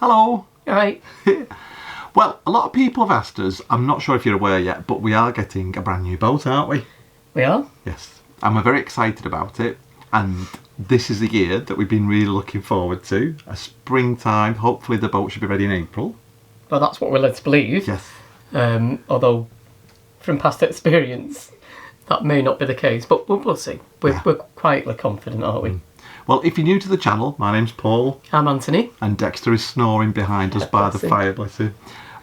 Hello. All right. Well, a lot of people have asked us, I'm not sure if you're aware yet, but we are getting a brand new boat, aren't we? We are? Yes. And we're very excited about it. And this is the year that we've been really looking forward to. A springtime, hopefully the boat should be ready in April. Well, that's what we're led to believe. Yes. Although, from past experience, that may not be the case. But we'll see. We're quietly confident, aren't we? Well, if you're new to the channel, my name's Paul. I'm Anthony. And Dexter is snoring behind us by the fire, bless him.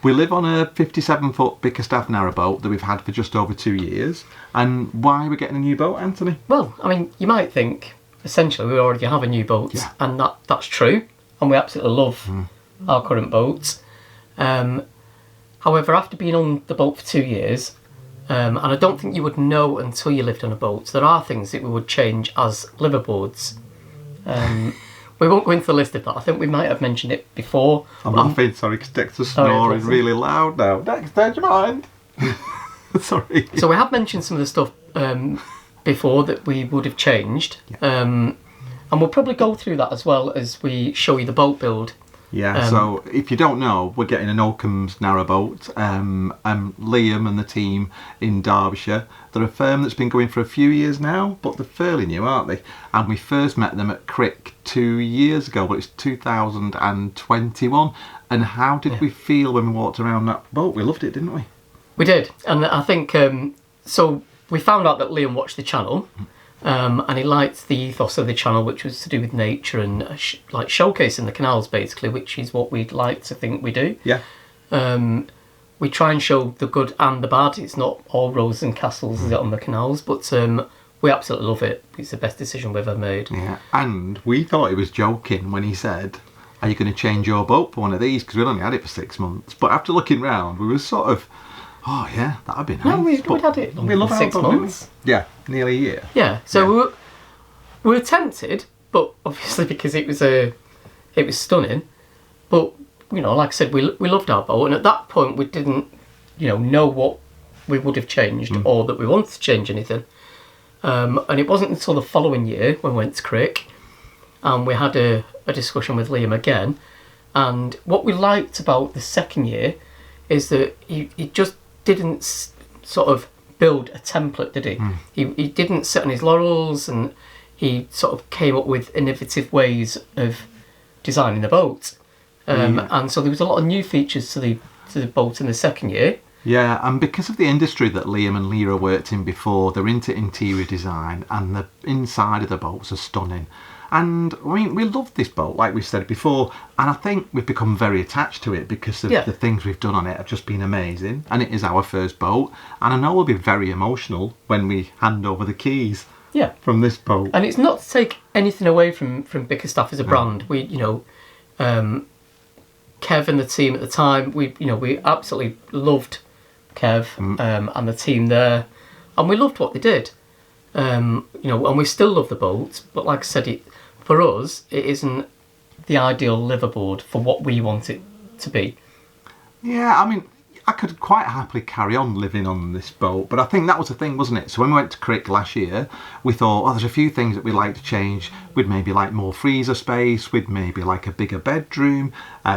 We live on a 57-foot Bickerstaff narrowboat that we've had for just over 2 years. And why are we getting a new boat, Anthony? Well, I mean, you might think, essentially, we already have a new boat. Yeah. And that's true. And we absolutely love our current boats. However, after being on the boat for 2 years, and I don't think you would know until you lived on a boat, there are things that we would change as liveaboards. We won't go into the list of that. I think we might have mentioned it before. I'm laughing, sorry, because Dexter's snoring really loud now. Dexter, do you mind? Sorry. So we have mentioned some of the stuff before that we would have changed. Yeah. And we'll probably go through that as well as we show you the boat build. Yeah, so if you don't know, we're getting an Oakums Narrowboat. Liam and the team in Derbyshire, they're a firm that's been going for a few years now, but they're fairly new, aren't they? And we first met them at Crick 2 years ago, but it's 2021. And how did we feel when we walked around that boat? We loved it, didn't we? We did, and I think, so we found out that Liam watched the channel. And he liked the ethos of the channel, which was to do with nature and like showcasing the canals, basically, which is what we'd like to think we do. Yeah. We try and show the good and the bad. It's not all roses and castles is it on the canals, but we absolutely love it. It's the best decision we've ever made. Yeah, and we thought he was joking when he said, "Are you going to change your boat for one of these?" Because we'd only had it for 6 months. But after looking round, we were sort of, oh yeah, that'd be nice. No, we'd had it for 6 months. Yeah, nearly a year. Yeah, so we were tempted, but obviously because it was stunning. But you know, like I said, we loved our boat, and at that point we didn't, know what we would have changed or that we wanted to change anything. And it wasn't until the following year when we went to Crick, and we had a discussion with Liam again. And what we liked about the second year is that he just didn't sort of build a template, did he? He didn't sit on his laurels, and he sort of came up with innovative ways of designing the boat. And so there was a lot of new features to the boat in the second year. Yeah, and because of the industry that Liam and Lyra worked in before, they're into interior design, and the inside of the boats are stunning. And I mean, we love this boat, like we said before, and I think we've become very attached to it because of the things we've done on it have just been amazing. And it is our first boat, and I know we'll be very emotional when we hand over the keys from this boat. And it's not to take anything away from Bickerstaff as a brand. We, Kev and the team at the time, we absolutely loved Kev and the team there, and we loved what they did. And we still love the boat, but like I said, for us, it isn't the ideal liveaboard for what we want it to be. Yeah, I mean, I could quite happily carry on living on this boat, but I think that was the thing, wasn't it? So when we went to Crick last year, we thought, there's a few things that we'd like to change. We'd maybe like more freezer space, we'd maybe like a bigger bedroom,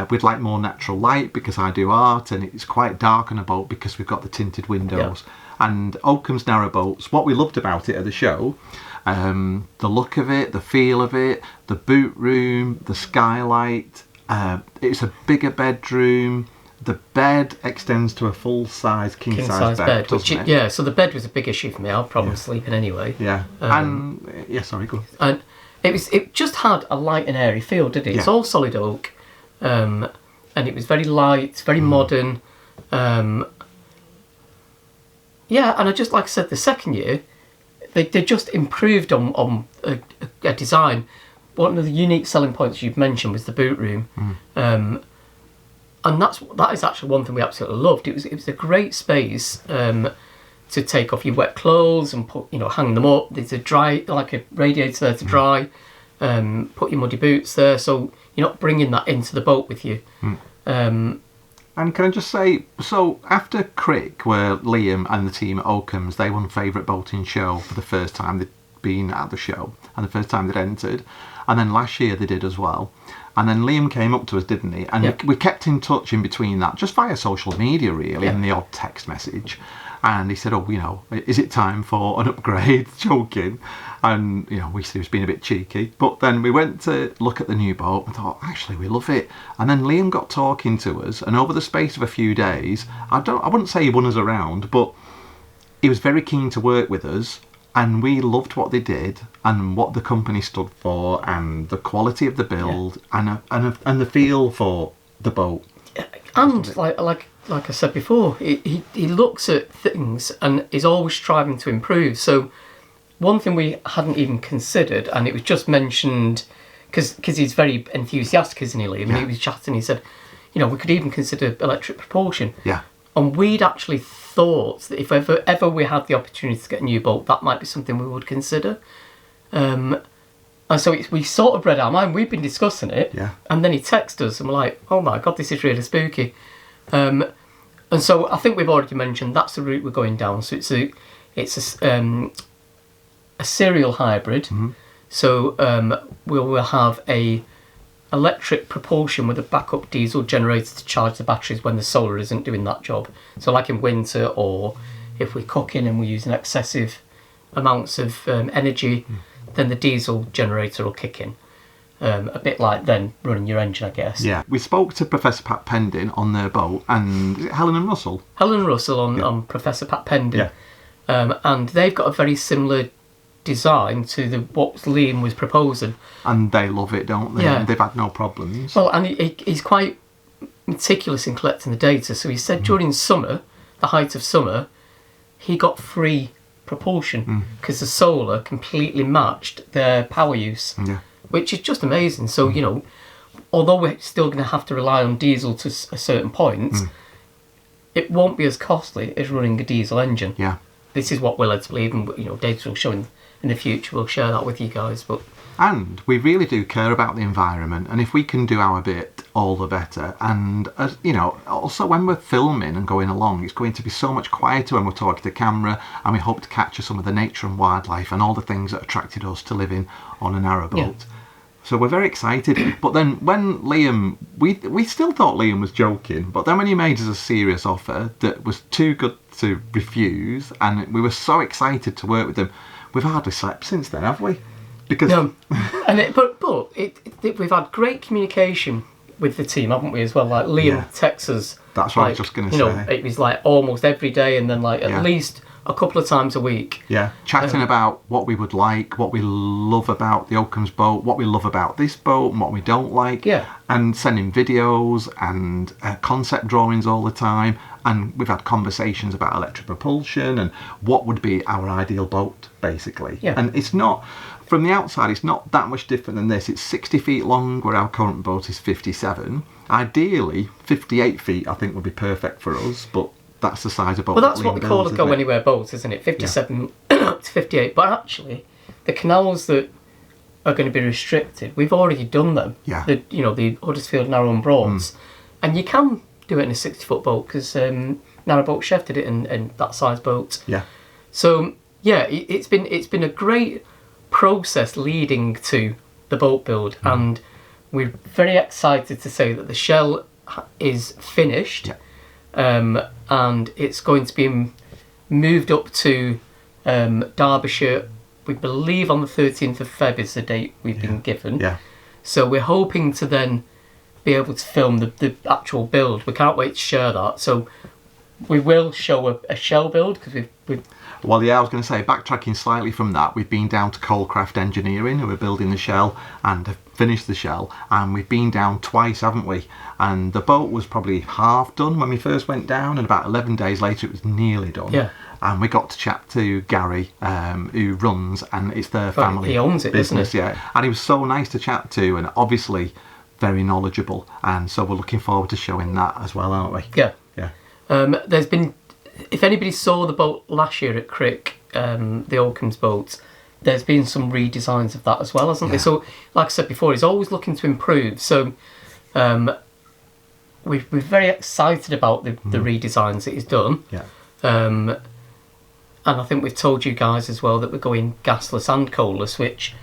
we'd like more natural light because I do art and it's quite dark on a boat because we've got the tinted windows. Yeah. And Oakums Narrowboats, what we loved about it at the show, the look of it, the feel of it, the boot room, the skylight, it's a bigger bedroom. The bed extends to a full-size, king-size bed, doesn't it? Yeah, so the bed was a big issue for me. I had problems sleeping anyway. Yeah, sorry, go And on. it just had a light and airy feel, didn't it? Yeah. It's all solid oak, and it was very light, very modern. Yeah, and I just, like I said, the second year, they just improved on a design. One of the unique selling points you've mentioned was the boot room. And that is actually one thing we absolutely loved. It was a great space to take off your wet clothes and put, hang them up. There's a radiator there to dry. Put your muddy boots there, so you're not bringing that into the boat with you. And can I just say, so after Crick, where Liam and the team at Oakums, they won Favourite Boating Show for the first time they'd been at the show and the first time they'd entered, and then last year they did as well. And then Liam came up to us, didn't he? And we kept in touch in between that, just via social media, really, and the odd text message. And he said, is it time for an upgrade? Joking. And, we said he was being a bit cheeky. But then we went to look at the new boat and thought, actually, we love it. And then Liam got talking to us. And over the space of a few days, I wouldn't say he won us around, but he was very keen to work with us. And we loved what they did and what the company stood for and the quality of the build and the feel for the boat. And like I said before, he looks at things and is always striving to improve. So one thing we hadn't even considered, and it was just mentioned because he's very enthusiastic, isn't he, Liam? And he was chatting. He said, we could even consider electric propulsion. Yeah. And we'd actually thought that if ever we had the opportunity to get a new boat, that might be something we would consider. And so we sort of read our mind. We've been discussing it. Yeah. And then he texted us and we're like, oh my God, this is really spooky. And so I think we've already mentioned that's the route we're going down. So it's a serial hybrid. Mm-hmm. So we'll have a electric propulsion with a backup diesel generator to charge the batteries when the solar isn't doing that job. So like in winter, or if we're cooking and we're using excessive amounts of energy, then the diesel generator will kick in. A bit like then running your engine, I guess. Yeah, we spoke to Professor Pat Pending on their boat, and is it Helen and Russell? Helen Russell on Professor Pat Pending. Yeah. And they've got a very similar design to what Liam was proposing. And they love it, don't they? Yeah. They've had no problems. Well, and he's quite meticulous in collecting the data. So he said during summer, the height of summer, he got free propulsion because the solar completely matched their power use. Yeah. Which is just amazing. So, although we're still going to have to rely on diesel to a certain point, it won't be as costly as running a diesel engine. Yeah. This is what we're led to believe, and, data will show in the future. We'll share that with you guys. And we really do care about the environment, and if we can do our bit, all the better. And, also when we're filming and going along, it's going to be so much quieter when we're talking to camera, and we hope to capture some of the nature and wildlife and all the things that attracted us to living on a narrowboat. Yeah. So we're very excited. But then when Liam, we still thought Liam was joking, but then when he made us a serious offer that was too good to refuse, and we were so excited to work with him, we've hardly slept since then, have we? Because no, but we've had great communication with the team, haven't we, as well? Like Liam texts us. That's what I was just going to say. It was like almost every day, and then at least a couple of times a week. Yeah, chatting about what we would like, what we love about the Oakums boat, what we love about this boat, and what we don't like. Yeah. And sending videos and concept drawings all the time. And we've had conversations about electric propulsion and what would be our ideal boat, basically. Yeah. And it's not, from the outside, it's not that much different than this. It's 60 feet long, where our current boat is 57. Ideally, 58 feet, I think, would be perfect for us, but that's the size of boat. Well, that's what we call a go-anywhere boat, isn't it? 57 to 58. But actually, the canals that are going to be restricted, we've already done them. Yeah. The Huddersfield Narrowboats. And you can do it in a 60-foot boat, because Narrowboat Chef did it in that size boat. Yeah. So, yeah, it's been a great process leading to the boat build, and we're very excited to say that the shell is finished. Yeah. And it's going to be moved up to Derbyshire, we believe on the 13th of Feb is the date we've been given. Yeah. So we're hoping to then be able to film the actual build. We can't wait to share that. So we will show a shell build, because we've Well, yeah, I was going to say, backtracking slightly from that, we've been down to Coalcraft Engineering, who are building the shell and have finished the shell, and we've been down twice, haven't we? And the boat was probably half done when we first went down, and about 11 days later it was nearly done. Yeah. And we got to chat to Gary, who runs, and it's their family he owns it, business, doesn't he? yeah. And he was so nice to chat to, and obviously very knowledgeable, and so we're looking forward to showing that as well, aren't we? Yeah. Yeah. There's been, if anybody saw the boat last year at Crick, the Oakums boats, there's been some redesigns of that as well, hasn't there? So, like I said before, he's always looking to improve. So, we're very excited about the redesigns that he's done. Yeah. And I think we've told you guys as well that we're going gasless and coalless, which,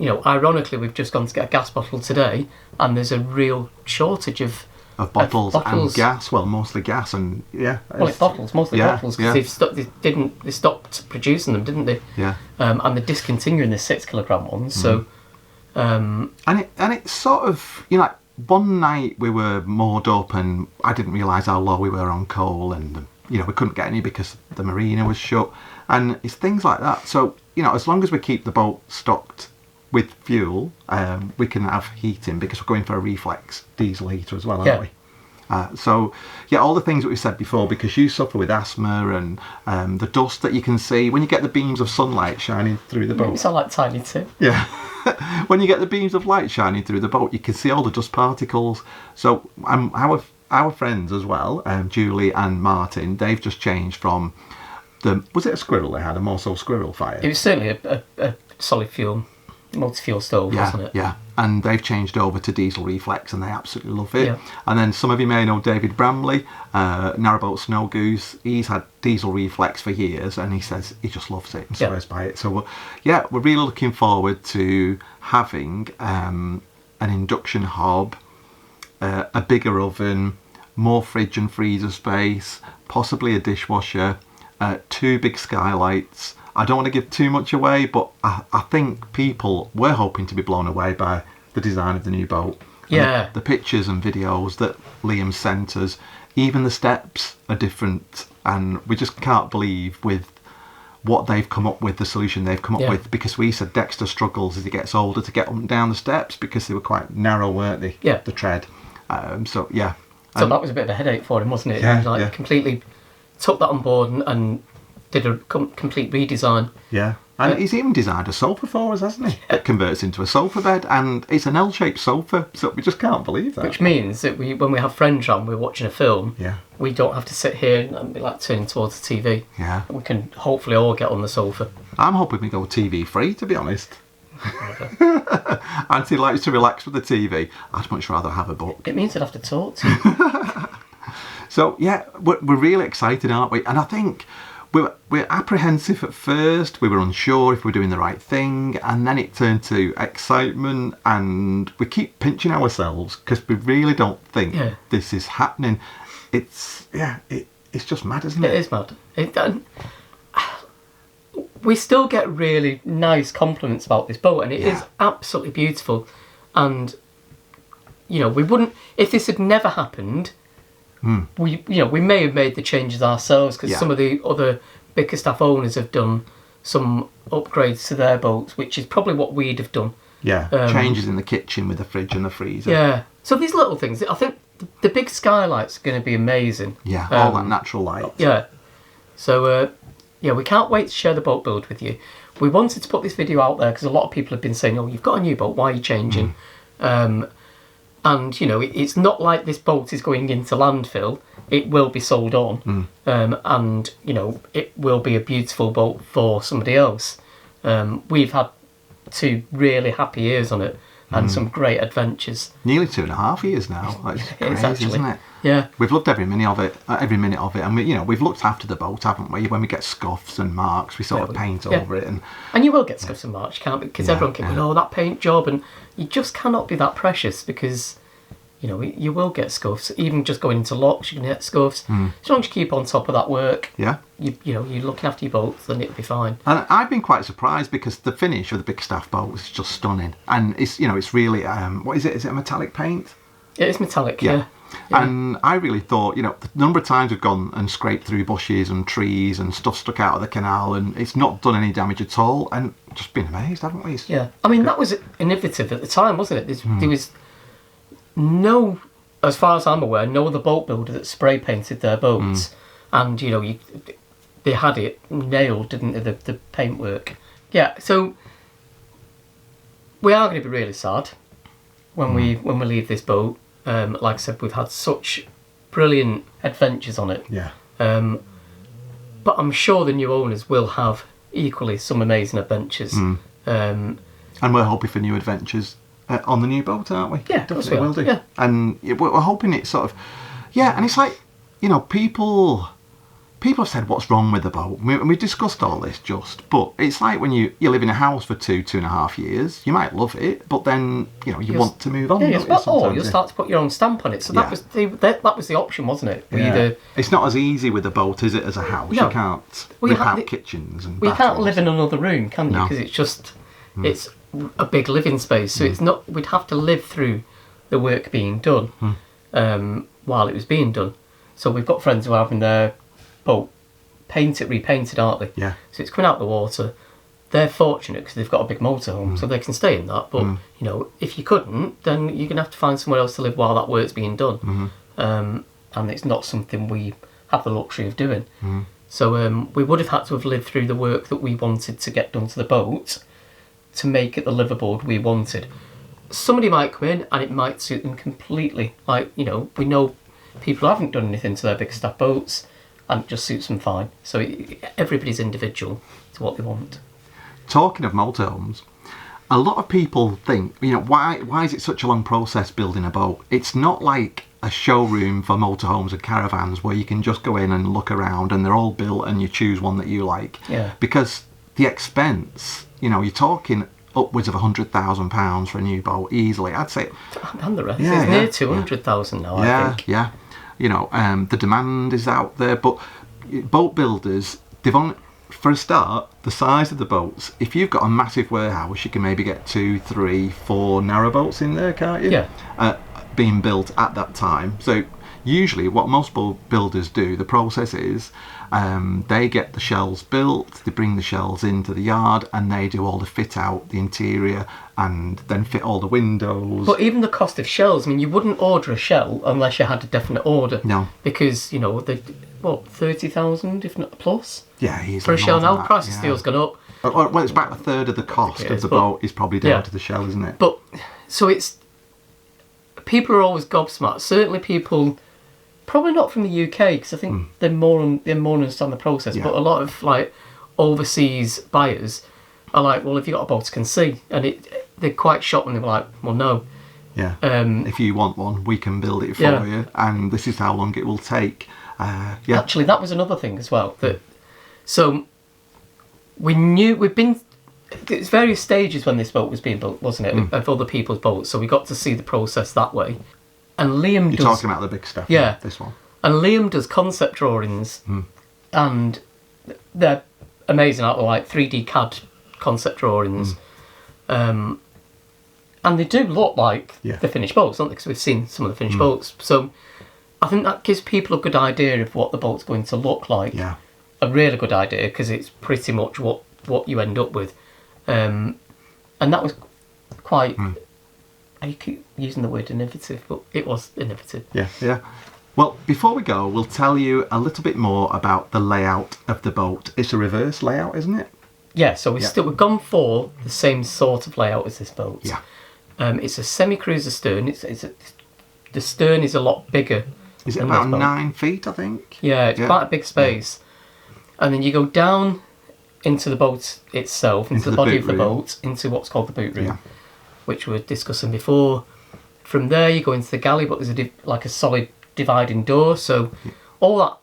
you know, ironically, we've just gone to get a gas bottle today, and there's a real shortage of bottles and gas. Well, mostly gas and Well, it's bottles, mostly bottles, because they stopped producing them, didn't they? Yeah. And they're discontinuing the 6 kilogram ones. So. And it's sort of, you know, like one night we were moored up and I didn't realise how low we were on coal, and you know, we couldn't get any because the marina was shut, and it's things like that. So, you know, as long as we keep the boat stocked with fuel, we can have heating, because we're going for a reflex diesel heater as well, aren't we? So, yeah, all the things that we said before, because you suffer with asthma and the dust that you can see when you get the beams of sunlight shining through the boat. You sound like Tiny Tim. Yeah. When you get the beams of light shining through the boat, you can see all the dust particles. So our friends as well, Julie and Martin, they've just changed from was it a squirrel they had, a Morso squirrel fire? It was certainly a solid fuel, multi-fuel stove, wasn't it? Yeah, and they've changed over to diesel reflex and they absolutely love it. Yeah. And then some of you may know David Bramley, Narrowboat Snow Goose. He's had diesel reflex for years and he says he just loves it and swears by it. So we're really looking forward to having an induction hob, a bigger oven, more fridge and freezer space, possibly a dishwasher, 2 big skylights. I don't want to give too much away, but I think we're hoping to be blown away by the design of the new boat. Yeah. The pictures and videos that Liam sent us, even the steps are different, and we just can't believe with what they've come up with, the solution they've come up with, because we said Dexter struggles as he gets older to get up and down the steps because they were quite narrow, weren't they? Yeah. The tread. So that was a bit of a headache for him, wasn't it? Yeah, He was completely took that on board and did a complete redesign. Yeah. And he's even designed a sofa for us, hasn't he? That converts into a sofa bed, and it's an L-shaped sofa, so we just can't believe that. Which means that when we have friends on, we're watching a film, we don't have to sit here and be like turning towards the TV. Yeah. We can hopefully all get on the sofa. I'm hoping we go TV free, to be honest. Auntie likes to relax with the TV. I'd much rather have a book. It means I'd have to talk to you. So, yeah, we're really excited, aren't we? And I think we're apprehensive at first. We were unsure if we were doing the right thing, and then it turned to excitement, and we keep pinching ourselves because we really don't think this is happening. It's just mad, isn't it? It is mad. We still get really nice compliments about this boat, and it is absolutely beautiful. And you know, we wouldn't, if this had never happened. We may have made the changes ourselves, because some of the other Bickerstaff owners have done some upgrades to their boats, which is probably what we'd have done. Yeah, changes in the kitchen with the fridge and the freezer. Yeah, so these little things, I think the big skylights are going to be amazing. Yeah, all that natural light. Yeah, so we can't wait to share the boat build with you. We wanted to put this video out there because a lot of people have been saying, "Oh, you've got a new boat, why are you changing?" And, you know, it's not like this boat is going into landfill. It will be sold on. And, you know, it will be a beautiful boat for somebody else. We've had 2 really happy years on it and some great adventures. Nearly 2.5 years now. That's crazy, isn't it? Yeah. We've loved every minute of it. And, we've looked after the boat, haven't we? When we get scuffs and marks, we sort of paint over it. And you will get scuffs and marks, can't we? Because everyone can go, that paint job. And you just cannot be that precious, because, you know, you will get scuffs. Even just going into locks, you can get scuffs. As long as you keep on top of that work, you're looking after your boats, then it'll be fine. And I've been quite surprised, because the finish of the Bickerstaff boat is just stunning. And it's, you know, it's really, what is it? Is it a metallic paint? It is metallic, yeah. And I really thought, you know, the number of times we've gone and scraped through bushes and trees and stuff stuck out of the canal, and it's not done any damage at all, and just been amazed, haven't we? Yeah. I mean, that was innovative at the time, wasn't it? There was no, as far as I'm aware, no other boat builder that spray painted their boats. And, you know, they had it nailed, didn't they, the paintwork. Yeah, so we are going to be really sad when we leave this boat. Like I said, we've had such brilliant adventures on it. Yeah. But I'm sure the new owners will have equally some amazing adventures. And we're hoping for new adventures on the new boat, aren't we? Yeah, definitely will do. Yeah. And we're hoping it's sort of, and it's like, you know, people people have said, what's wrong with the boat? We discussed all this but it's like when you live in a house for 2.5 years, you might love it, but then, you want to move on. Yeah, you'll start to put your own stamp on it. So that was the option, wasn't it? It's not as easy with a boat, is it, as a house? No. You can't rip out kitchens and bathrooms. You can't live in another room, can you? Because it's just, it's a big living space. So it's not, we'd have to live through the work being done while it was being done. So we've got friends who are having their boat repainted, aren't they? Yeah. So it's coming out of the water. They're fortunate because they've got a big motorhome, so they can stay in that. But if you couldn't, then you're gonna have to find somewhere else to live while that work's being done. And it's not something we have the luxury of doing. So we would have had to have lived through the work that we wanted to get done to the boat to make it the liveaboard we wanted. Somebody might come in and it might suit them completely. Like, we know people who haven't done anything to their big staff boats, and it just suits them fine. So everybody's individual to what they want. Talking of motorhomes, a lot of people think, why is it such a long process building a boat? It's not like a showroom for motorhomes and caravans where you can just go in and look around and they're all built and you choose one that you like. Yeah. Because the expense, you're talking upwards of £100,000 for a new boat easily. I'd say. And the rest is near 200,000 now, I think. Yeah. The demand is out there, but boat builders, for a start, the size of the boats, if you've got a massive warehouse, you can maybe get 2, 3, 4 narrowboats in there, can't you? Yeah. Being built at that time. So usually what most boat builders do, the process is they get the shells built, they bring the shells into the yard and they do all the fit out, the interior, and then fit all the windows. But even the cost of shells, you wouldn't order a shell unless you had a definite order. No. Because, 30,000 if not plus? Yeah, easily. For a shell now, price of steel's gone up. Well, it's about a third of the cost of the boat is probably down to the shell, isn't it? But, so it's, people are always gobsmacked. Certainly people, probably not from the UK, because I think they're more understand the process, but a lot of overseas buyers are like, well, if you've got a boat, I can see. And they're quite shocked when they're like, well, no. Yeah. If you want one, we can build it for you, and this is how long it will take. Actually, that was another thing as well. So we've been. There's various stages when this boat was being built, wasn't it? Of other people's boats, so we got to see the process that way. And Liam You're talking about the big stuff. Yeah, this one. And Liam does concept drawings, and they're amazing. Like 3D CAD concept drawings, and they do look like the finished boats, don't they? Because we've seen some of the finished boats. So I think that gives people a good idea of what the boat's going to look like. Yeah, a really good idea, because it's pretty much what you end up with. And that was quite. I keep using the word innovative, but it was innovative. Yeah. Well, before we go, we'll tell you a little bit more about the layout of the boat. It's a reverse layout, isn't it? Yeah. So we've gone for the same sort of layout as this boat. Yeah. It's a semi-cruiser stern. The stern is a lot bigger. Is it about 9 feet, I think? Yeah, it's quite a big space. Yeah. And then you go down into the boat itself, into the body of the boat, into what's called the boot room, which we were discussing before. From there, you go into the galley, but there's a solid dividing door, so all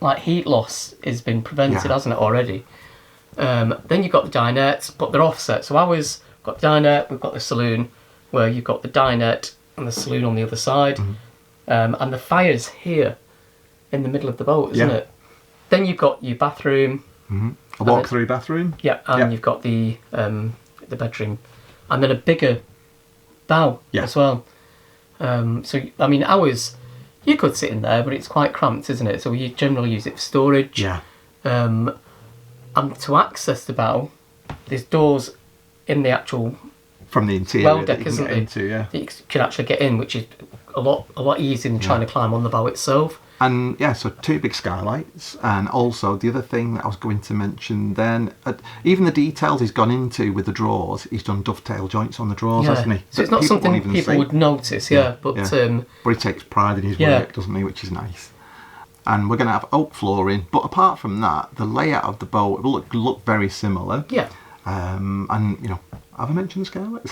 that heat loss has been prevented, hasn't it, already? Then you've got the dinette, but they're offset. So ours got the dinette, we've got the saloon, where you've got the dinette and the saloon on the other side, and the fire's here in the middle of the boat, isn't it? Then you've got your bathroom. A walk-through bathroom. Yeah, and you've got the bedroom, and then a bigger bow as well. So ours, you could sit in there, but it's quite cramped, isn't it? So you generally use it for storage. Yeah. And to access the bow, there's doors in the actual from the interior well deck, isn't there? That you can actually get in, which is a lot easier than trying to climb on the bow itself. And so 2 big skylights, and also the other thing that I was going to mention then, even the details he's gone into with the drawers, he's done dovetail joints on the drawers, hasn't he? So it's not something people would notice, but he takes pride in his work, doesn't he, which is nice. And we're going to have oak flooring, but apart from that, the layout of the boat will look very similar. Yeah. And have I mentioned the skylights?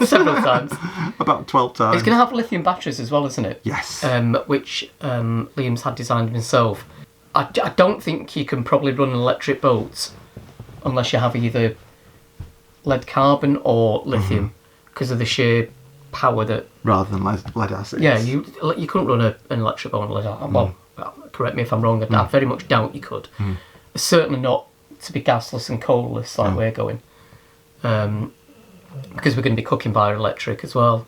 Several times. About 12 times. It's going to have lithium batteries as well, isn't it? Yes. Which Liam's had designed himself. I don't think you can probably run an electric boat unless you have either lead carbon or lithium because of the sheer power that... Rather than lead acid. Yeah, you couldn't run an electric boat on lead acid. Well, correct me if I'm wrong, I very much doubt you could. Certainly not to be gasless and coalless like we're going. Because we're going to be cooking via electric as well.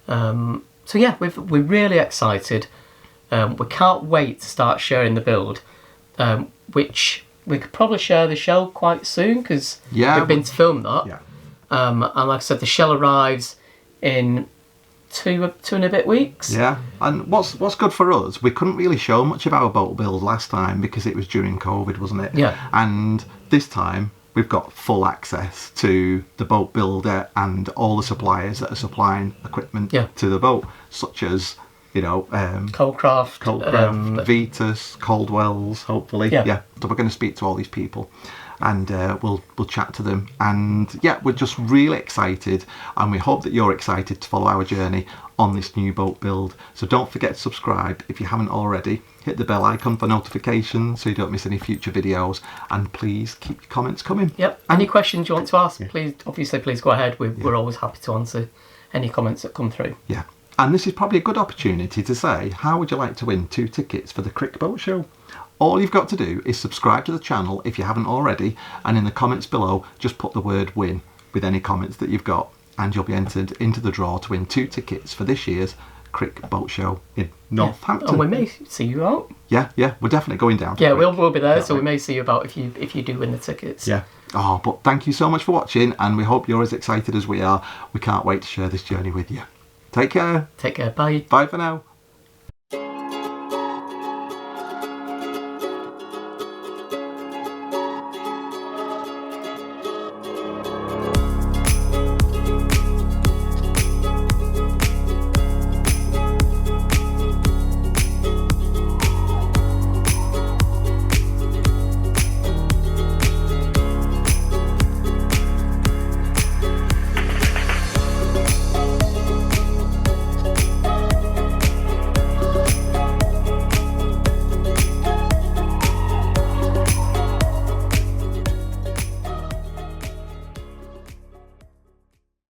So yeah, we're really excited. We can't wait to start sharing the build, which we could probably share the shell quite soon because we've been to film that. Yeah. And like I said, the shell arrives in two and a bit weeks. Yeah, and what's good for us, we couldn't really show much of our boat build last time because it was during COVID, wasn't it? Yeah. And this time we've got full access to the boat builder and all the suppliers that are supplying equipment to the boat, such as, you know, Coldcraft, Vetus, Coldwells, hopefully. Yeah. So we're going to speak to all these people, and we'll chat to them. And yeah, we're just really excited, and we hope that you're excited to follow our journey on this new boat build. So don't forget to subscribe if you haven't already. Hit the bell icon for notifications so you don't miss any future videos, and please keep your comments coming. Yep. Any questions you want to ask, please go ahead. We're always happy to answer any comments that come through. Yeah. And this is probably a good opportunity to say, how would you like to win 2 tickets for the Crick Boat Show? All you've got to do is subscribe to the channel if you haven't already, and in the comments below, just put the word win with any comments that you've got, and you'll be entered into the draw to win 2 tickets for this year's Crick Boat Show in Northampton. And we may see you out. Yeah, we're definitely going down to Crick. Crick. We'll be there, so we may see you about if you do win the tickets. Yeah. Oh, but thank you so much for watching, and we hope you're as excited as we are. We can't wait to share this journey with you. Take care. Take care. Bye. Bye for now.